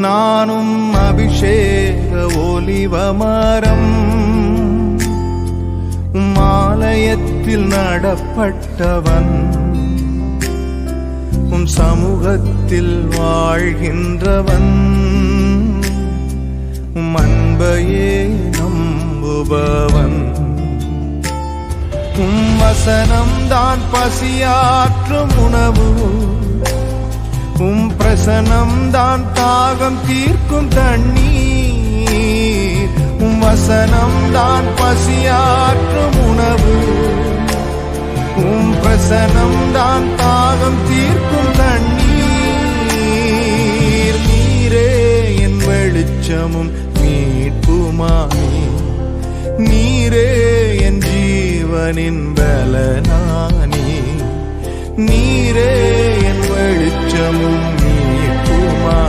நானும் அபிஷேக ஒலிவமரம் ஆலயத்தில் நடப்பட்டவன் சமூகத்தில் வாழ்கின்றவன் அன்பையே நம்புபவன் வசனம் தான் பசியாற்றும் உணவு பிரசனம் தான் தாகம் தீர்க்கும் தண்ணீர் வசனம் தான் பசியாற்றும் உணவு பிரசனம் தான் தாகம் தீர்க்கும் தண்ணீர் நீரே என் வெளிச்சமும் மீட்புமானே நீரே என் ஜீவனின் பலனானே நீரே என் வெளிச்சமும்